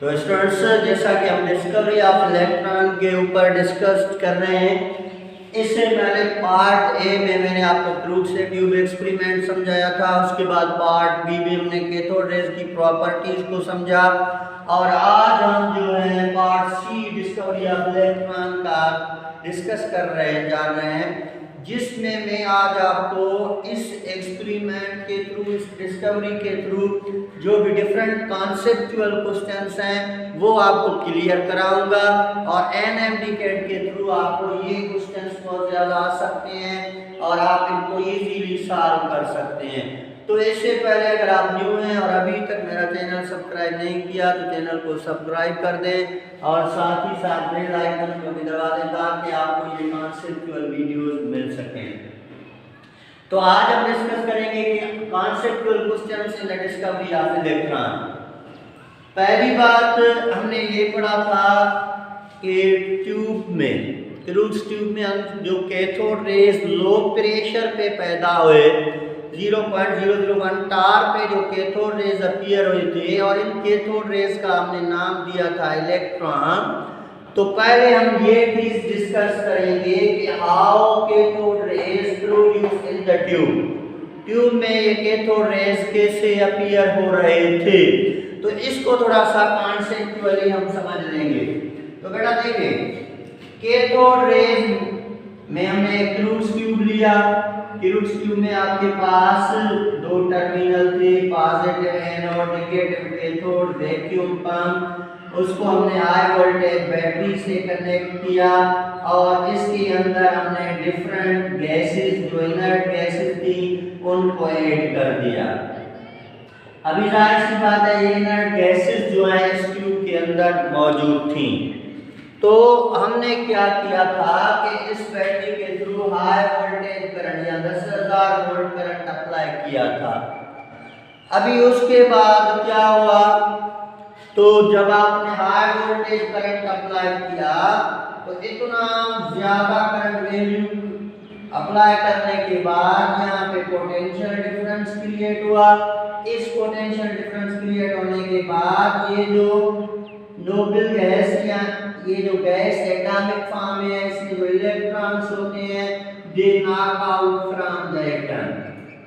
तो स्टूडेंट्स, जैसा कि हम डिस्कवरी ऑफ इलेक्ट्रॉन के ऊपर डिस्कस कर रहे हैं, इससे पहले पार्ट ए में मैंने आपको क्रूड से ट्यूब एक्सपेरिमेंट समझाया था। उसके बाद पार्ट बी में हमने कैथोड रेज की प्रॉपर्टीज को समझा, और आज हम जो है part C discovery of electron का डिस्कस कर रहे हैं, जान रहे हैं, जिसमें मैं आज आपको इस एक्सपेरिमेंट के थ्रू, इस डिस्कवरी के थ्रू जो भी डिफरेंट कॉन्सेप्चुअल क्वेश्चंस हैं वो आपको क्लियर कराऊंगा, और एनएमडी कैट के थ्रू आपको ये क्वेश्चंस बहुत ज़्यादा आ सकते हैं और आप इनको इजीली सॉल्व कर सकते हैं। तो इससे पहले अगर आप न्यू हैं और अभी तक मेरा चैनल सब्सक्राइब नहीं किया तो चैनल को सब्सक्राइब कर दें और साथ ही साथ बेल आइकन को भी दबा दें ताकि आपको ये कॉन्सेप्चुअल वीडियोस मिल सकें। तो आज हम डिस्कस करेंगे कि conceptual questions in the discovery of electron. पहली बात हमने ये पढ़ा था कि ट्यूब में, ट्यूब में हम जो कैथोड रेज लो प्रेशर पे पैदा हुए 0.001 टार पे जो कैथोड रेज अपीयर हुए थे, और इन कैथोड रेज का हमने नाम दिया था इलेक्ट्रॉन। तो पहले हम ये चीज डिस्कस करेंगे कि how cathode rays produce in the tube में ये कैथोड रेज कैसे अपीयर हो रहे थे, तो इसको थोड़ा सा कॉन्सेप्चुअली हम समझ लेंगे। तो बेटा देखिए, कैथोड रेज में हमने क्रूड ट्यूब लिया। क्रूड ट्यूब में आपके पास दो टर्मिनल थे, positive anode, negative cathode, vacuum pump. उसको हमने हाई वोल्टेज बैटरी से कनेक्ट किया और इसके अंदर हमने डिफरेंट गैसेस, जो इनर्ट गैसेस थी, उनको ऐड कर दिया। अभी जाहिर सी बात है, ये इनर्ट गैसेस जो है इस ट्यूब के अंदर मौजूद थी। तो हमने क्या किया था कि इस बैटरी के थ्रू हाई वोल्टेज करंट या 10,000 वोल्ट करंट अप्लाई किया था। अभी उसके बाद क्या हुआ, तो जब आपने हाई वोल्टेज करंट अप्लाई किया तो इतना ज्यादा करंट वैल्यू अप्लाई करने के बाद यहाँ पे पोटेंशियल डिफरेंस क्रिएट हुआ। इस पोटेंशियल डिफरेंस क्रिएट होने के बाद ये जो नोबल गैस या ये जो गैस एटॉमिक फॉर्म में है, इसमें जो इलेक्ट्रॉन्स होते हैं they knock out from the atom.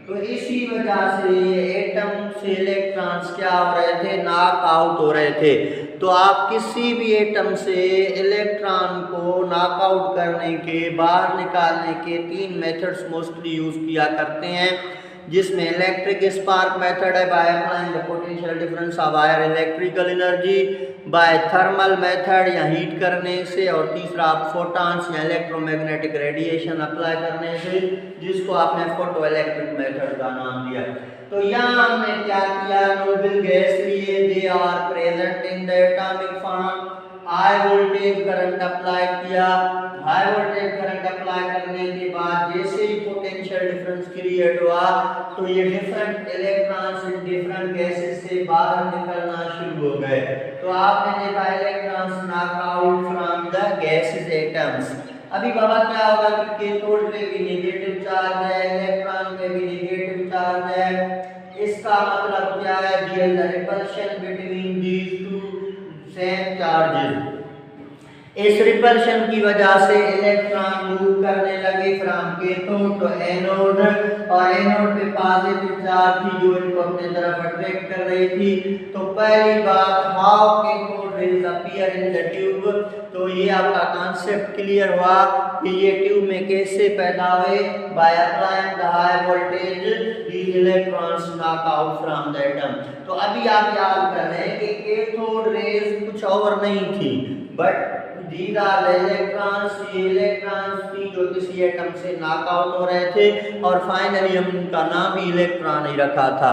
तो इसी वजह से ये एटम से इलेक्ट्रॉन्स क्या हो रहे थे, नॉक आउट हो रहे थे। तो आप किसी भी एटम से इलेक्ट्रॉन को नॉक आउट करने के, बाहर निकालने के 3 मेथड्स मोस्टली यूज किया करते हैं, जिसमें इलेक्ट्रिक स्पार्क मेथड है by applying the potential difference of higher electrical energy, by thermal method या हीट करने से, और तीसरा फोटॉन्स या इलेक्ट्रोमैग्नेटिक रेडिएशन अप्लाई करने से, जिसको आपने फोटो इलेक्ट्रिक मेथड का नाम दिया। तो यहाँ हमने क्या किया, नोबल गैस लिए, they are present in the atomic form, high voltage current apply किया। हाई वोल्टेज करंट अप्लाई करने के बाद जैसे ही पोटेंशियल डिफरेंस क्रिएट हुआ तो ये different electrons in different gases से बाहर निकलना शुरू हो गए। तो आपने देखा electrons knock out from the gases atoms. अभी बाबा क्या होगा कि कैथोड पे भी नेगेटिव चार्ज है, इलेक्ट्रॉन पे भी नेगेटिव चार्ज है। इसका मतलब क्या है, there is a repulsion between these two same charges. इस रिपल्शन की वजह से इलेक्ट्रॉन मूव करने लगे फ्रॉम कैथोड टू एनोड, और एनोड पे पॉजिटिव चार्ज थी जो इनको अपने तरफ अट्रैक्ट कर रही थी। तो पहली बात, how cathode rays appear in the tube, तो ये आपका कॉन्सेप्ट क्लियर हुआ कि ये ट्यूब में कैसे पैदा हुए, by applying the high voltage these electrons knock out from the atom. तो अभी आप याद कर रहे हैं कि कैथोड रेज कुछ और नहीं थी, but these are the electrons, ये इलेक्ट्रॉन्स थी जो किसी एटम से नॉक आउट हो रहे थे, और फाइनली हम उनका नाम ही इलेक्ट्रॉन ही रखा था।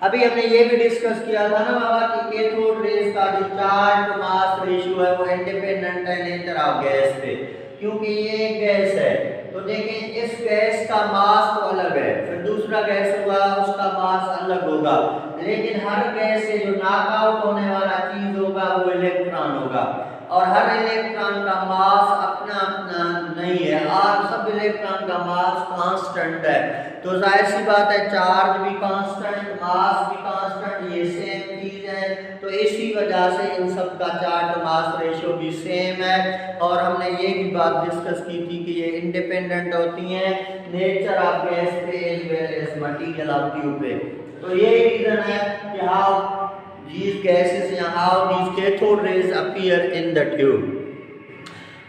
अभी हमने ये भी डिस्कस किया था ना बाबा कि कैथोड रेज का जो चार्ज टू मास रेशियो है वो इंडिपेंडेंट है नेचर ऑफ गैस पे, क्योंकि ये एक गैस है। तो देखें, इस गैस का मास तो अलग है, फिर दूसरा गैस होगा उसका मास अलग होगा, लेकिन हर गैस से जो नॉक आउट होने वाला चीज होगा वो इलेक्ट्रॉन होगा, और हर इलेक्ट्रॉन का मास अपना अपना नहीं है, और सब इलेक्ट्रॉन का मास कांस्टेंट है। तो जाहिर सी बात है, चार्ज भी कांस्टेंट, मास भी कांस्टेंट, ये सेम चीज है। तो इसी वजह से इन सब का चार्ट मास रेशियो भी सेम है। और हमने ये भी बात डिस्कस की थी कि ये इंडिपेंडेंट होती हैं नेचर ऑफ गैस पे as well as material of tube पे। तो ये रीजन है कि हाउ these gases या how these cathode rays appear in the tube।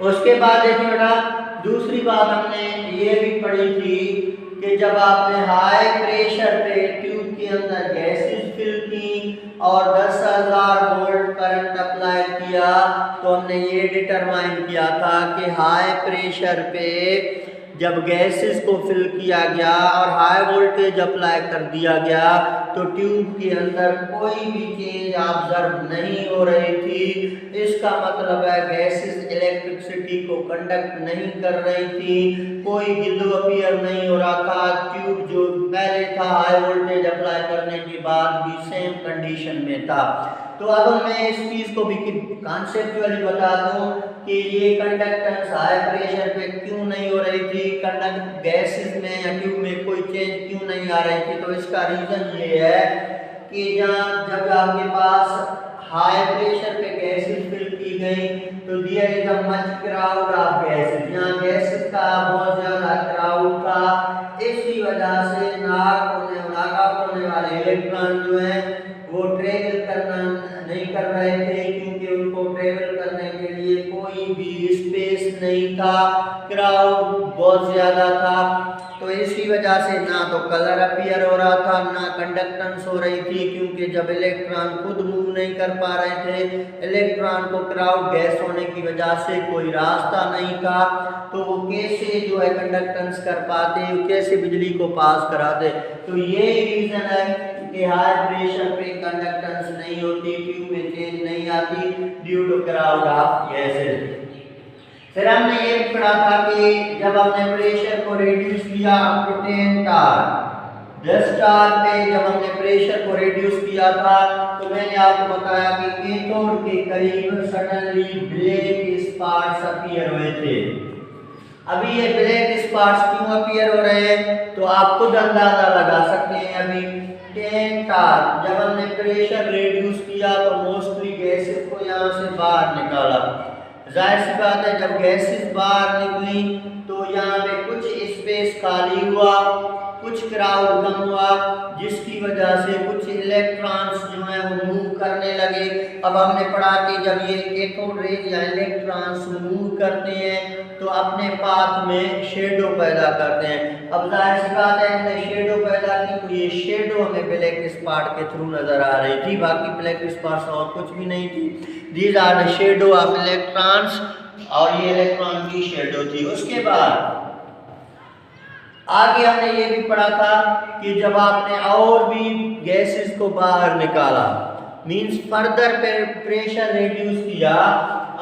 उसके बाद देखिए बेटा दूसरी बात हमने ये भी पढ़ी थी कि जब आपने हाई प्रेशर पे ट्यूब के अंदर गैसेस फिल की और 10,000 वोल्ट करंट अप्लाई किया तो हमने ये डिटरमाइन किया था कि हाई प्रेशर पे जब गैसेस को फिल किया गया और हाई वोल्टेज अप्लाई कर दिया गया तो ट्यूब के अंदर कोई भी चेंज ऑब्जर्व नहीं हो रही थी। इसका मतलब है गैसेस इलेक्ट्रिसिटी को कंडक्ट नहीं कर रही थी, कोई ग्लो अपीयर नहीं हो रहा था। ट्यूब जो पहले था हाई वोल्टेज अप्लाई करने के बाद भी सेम कंडीशन में था। तो अब मैं इस चीज़ को भी कॉन्सेप्चुअली बता दूं कि ये कंडक्टेंस हाई प्रेशर पे क्यों नहीं हो रही थी, कंडक्ट गैसेस में या ट्यूब में कोई चेंज क्यों नहीं आ रही थी। तो इसका रीज़न ये है कि जब आपके पास हाई प्रेशर पे गैसेस फिल की गई तो there is a much crowd of gases, यहाँ गैसेस का बहुत ज़्यादा क्राउड था। इसी वजह से नाक होने वाले इलेक्ट्रॉन जो हैं वो ट्रेवल करना नहीं कर रहे थे क्योंकि उनको ट्रेवल करने के लिए कोई भी स्पेस नहीं था, क्राउड बहुत ज़्यादा था। तो इसी वजह से ना तो कलर अपीयर हो रहा था ना कंडक्टेंस हो रही थी, क्योंकि जब इलेक्ट्रॉन खुद मूव नहीं कर पा रहे थे, इलेक्ट्रॉन को क्राउड गैस होने की वजह से कोई रास्ता नहीं था, तो वो कैसे जो है कंडक्टेंस कर पाते, कैसे बिजली को पास कराते। तो ये रीज़न है कि हाई प्रेशर पे कंडक्टेंस नहीं होती, ट्यूब में चेंज नहीं आती due to crowd of gases. फिर हमने ये पढ़ा था कि जब हमने प्रेशर को रिड्यूस किया अप टू 10 टार, 10 टार पे जब हमने प्रेशर को रिड्यूस किया था तो मैंने आपको बताया कि कैथोड के करीब सडनली ब्लैक स्पॉट्स अपीयर हुए थे। अभी ये ब्लैक स्पॉट्स क्यों अपीयर हो रहे हैं तो आप खुद अंदाजा लगा सकते हैं। अभी 10 टार जब हमने प्रेशर रिड्यूस किया तो मोस्टली गैसेस को यहाँ से बाहर निकाला। जाहिर सी बात है जब गैसेस बाहर निकली तो यहाँ पे कुछ स्पेस खाली हुआ, कुछ क्राउड कम हुआ, जिसकी वजह से कुछ इलेक्ट्रॉन्स जो हैं वो मूव करने लगे। अब हमने पढ़ा कि जब ये कैथोड रेज या इलेक्ट्रॉन्स मूव करते हैं तो अपने पाथ में शेडो पैदा करते हैं। अब जाहिर सी बात है हमने शेडो पैदा की तो ये शेडो हमें ब्लैक स्पॉट के थ्रू नजर आ रही थी, बाकी ब्लैक स्पॉट्स और कुछ भी नहीं थी। These are the shadow of electrons, और ये इलेक्ट्रॉन की शेडो थी। उसके बाद आगे हमने ये भी पढ़ा था कि जब आपने और भी गैसेस को बाहर निकाला, मींस फर्दर प्रेशर रिड्यूस किया,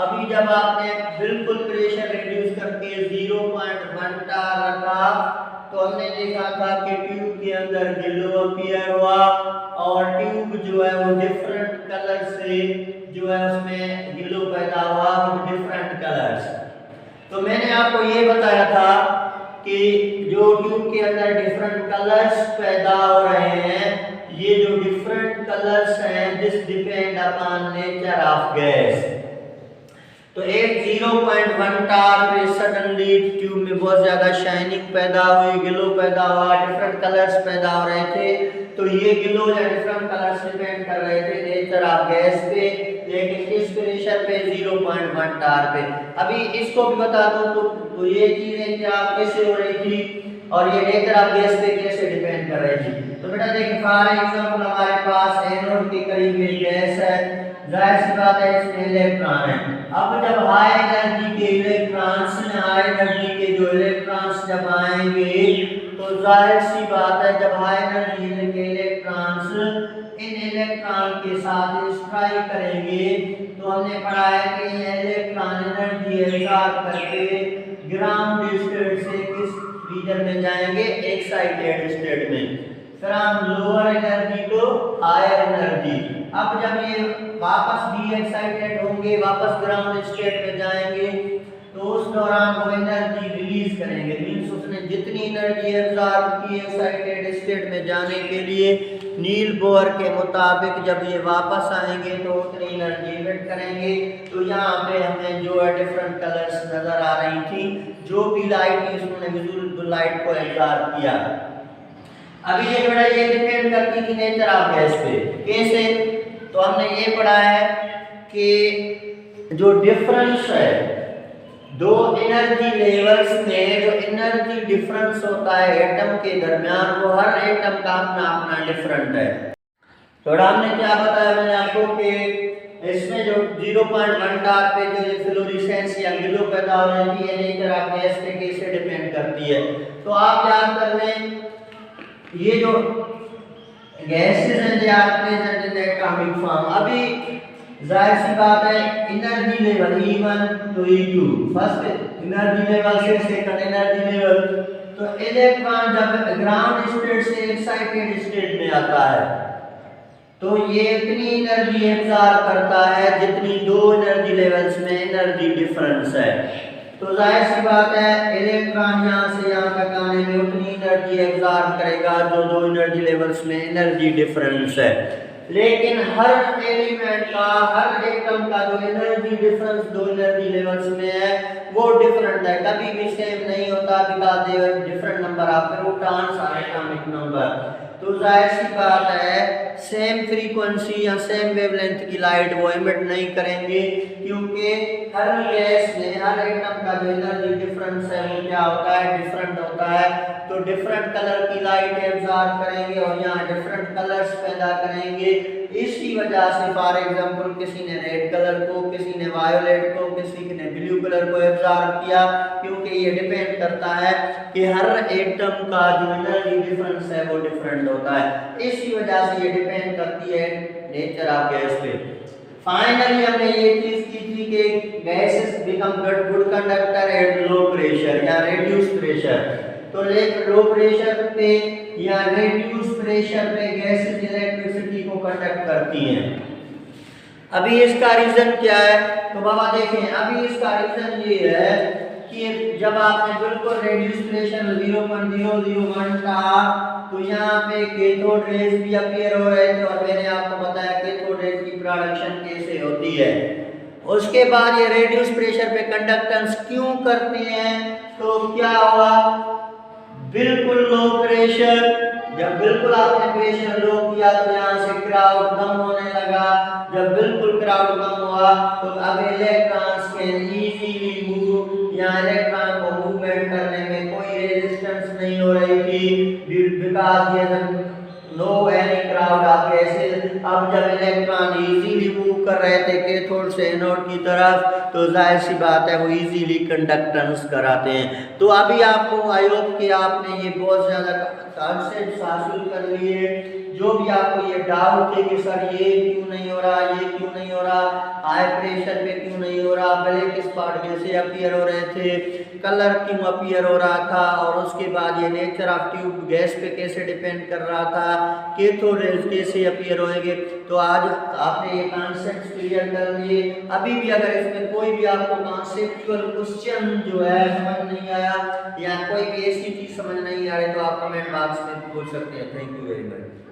अभी जब आपने बिल्कुल प्रेशर रिड्यूस करके 0.1 टार रखा तो हमने देखा था कि ट्यूब के अंदर ग्लो अपीयर हुआ और ट्यूब जो है वो डिफरेंट कलर से जो है उसमें ग्लो पैदा हुआ विद डिफरेंट कलर्स। तो मैंने आपको ये बताया था कि जो ट्यूब के अंदर डिफरेंट कलर्स पैदा हो रहे हैं, ये जो डिफरेंट कलर्स हैं this depend upon nature of gas. तो एक 0.1 टार पे सडनली ट्यूब में बहुत ज़्यादा शाइनिंग पैदा हुई, ग्लो पैदा हुआ, डिफरेंट कलर्स पैदा हो रहे थे। तो ये ग्लो या डिफरेंट कलर्स डिपेंड कर रहे थे नेचर ऑफ गैस पे, लेकिन इस प्रेशर पे 0.1 टार पे। अभी इसको भी बता दूं तो ये चीज़ें क्या कैसे हो रही थी और ये नेचर ऑफ गैस पे कैसे डिपेंड कर रही थी। तो बेटा देखिए फॉर एग्जांपल हमारे पास एनोड के करीब एक गैस है, जाहिर सी बात है इसमें इलेक्ट्रॉन है। अब जब हाई एनर्जी के इलेक्ट्रॉन्स हाई एनर्जी के जो इलेक्ट्रॉन्स जब आएंगे तो जाहिर सी बात है जब हाई एनर्जी के इलेक्ट्रॉन्स इन इलेक्ट्रॉन के साथ स्ट्राइक करेंगे तो हमने पढ़ा है कि ये इलेक्ट्रॉन एनर्जी एब्सॉर्ब करके ग्राउंड स्टेट से किस रीजन में जाएंगे, एक्साइटेड स्टेट में, from lower energy to higher energy. अब जब ये वापस भी एक्साइटेड होंगे, वापस ग्राउंड स्टेट में जाएंगे तो उस दौरान वो एनर्जी रिलीज करेंगे, मींस उसने जितनी एनर्जी एब्जॉर्ब की एक्साइटेड स्टेट में जाने के लिए नील बोर के मुताबिक जब ये वापस आएंगे तो उतनी एनर्जी इमिट करेंगे। तो यहाँ पे हमें जो है डिफरेंट कलर्स नजर आ रही थी, जो भी लाइट थी उसने विजुअल लाइट को एब्जॉर्ब किया। अभी ये बड़ा ये डिपेंड करती थी नेचर ऑफ गैस पे, कैसे? तो हमने ये पढ़ा है कि जो डिफरेंस है दो एनर्जी लेवल्स में, जो एनर्जी डिफरेंस होता है एटम के दरमियान, वो हर एटम का अपना अपना डिफरेंट है। थोड़ा हमने क्या बताया मैंने आपको कि इसमें जो 0.1 डार्क पे जो फ्लोरेसेंस या ग्लो पैदा हो रही है, नेचर ऑफ गैस पे कैसे डिपेंड करती है। तो आप याद कर लें, ये जो गैसेस हैं they are present in atomic form. अभी जाहिर सी बात है energy level E1 to E2, first energy level से सेकंड एनर्जी लेवल, तो इलेक्ट्रॉन जब ग्राउंड स्टेट से एक्साइटेड स्टेट में आता है तो ये इतनी एनर्जी एब्जॉर्ब करता है जितनी दो एनर्जी लेवल्स में एनर्जी डिफरेंस है। तो जाहिर सी बात है इलेक्ट्रॉन यहाँ से यहाँ तक आने में उतनी एनर्जी एब्जॉर्ब करेगा जो दो एनर्जी लेवल्स में एनर्जी डिफरेंस है। लेकिन हर एलिमेंट का, हर एटम का जो एनर्जी डिफरेंस दो एनर्जी लेवल्स में है वो डिफरेंट है, कभी भी सेम नहीं होता, because they are different number of protons और एटॉमिक नंबर। तो जाहिर सी बात है सेम फ्रीक्वेंसी या सेम वेवलेंथ की लाइट वो एमिट नहीं करेंगे, क्योंकि हर गैस में हर एटम का जो एनर्जी डिफरेंस है वो क्या होता है, डिफरेंट होता है। तो डिफरेंट कलर की लाइट एब्जॉर्ब करेंगे और यहाँ डिफरेंट कलर्स पैदा करेंगे। इसी वजह से फॉर एग्जांपल किसी ने रेड कलर को, किसी ने वायोलेट को, किसी ने ब्लू कलर को एब्जॉर्ब किया, क्योंकि ये डिपेंड करता है कि हर एटम का जो एनर्जी डिफरेंस है वो डिफरेंट होता है। इसी वजह से ये डिपेंड करती है नेचर ऑफ गैस पे। फाइनली हमने ये चीज की थी कि gases become good conductor at low pressure या रिड्यूस प्रेशर। तो लो प्रेशर पे या रिड्यूस प्रेशर पे गैसेस इलेक्ट्रिसिटी को कंडक्ट करती हैं। अभी इसका रीजन क्या है? तो बाबा देखें, अभी इसका रीजन ये है कि जब आपने बिल्कुल रिड्यूस प्रेशर 0.001 था तो यहाँ पे कैथोड रेज भी अपीयर हो रहे थे, और मैंने आपको बताया कैथोड रेज की प्रोडक्शन कैसे होती है। उसके बाद ये रिड्यूस प्रेशर पे कंडक्टेंस क्यों करते हैं? तो क्या हुआ, बिल्कुल लो प्रेशर, जब बिल्कुल आपने प्रेशर लो किया तो यहाँ से क्राउड कम होने लगा। जब बिल्कुल क्राउड कम हुआ तो अब इलेक्ट्रॉन्स कैन इजीली मूव, यहाँ इलेक्ट्रॉन को मूवमेंट करने में कोई रेजिस्टेंस नहीं हो रही थी, बिकॉज़ ये no any crowd of gases. अब जब इलेक्ट्रॉन इजीली मूव कर रहे थे कैथोड से एनोड की तरफ, तो जाहिर सी बात है वो इजीली कंडक्टेंस कराते हैं। तो अभी आपको आई होप कि आपने ये बहुत ज़्यादा कॉन्सेप्ट हासिल कर लिए। जो भी आपको ये डाउट थे कि सर ये क्यों नहीं हो रहा, ये क्यों नहीं हो रहा, हाई प्रेशर पे क्यों नहीं हो रहा, ब्लैक स्पॉट कैसे अपीयर हो रहे थे, कलर क्यों अपीयर हो रहा था, और उसके बाद ये नेचर ऑफ ट्यूब गैस पे कैसे डिपेंड कर रहा था, कैथोड रेज कैसे अपीयर होएंगे, तो आज आपने ये कॉन्सेप्ट क्लियर कर लिए। अभी भी अगर इसमें कोई भी आपको कॉन्सेप्चुअल क्वेश्चन जो है समझ नहीं आया या कोई भी ऐसी चीज़ समझ नहीं आ रही तो आप कमेंट बॉक्स में पूछ सकते हैं। Thank you very much.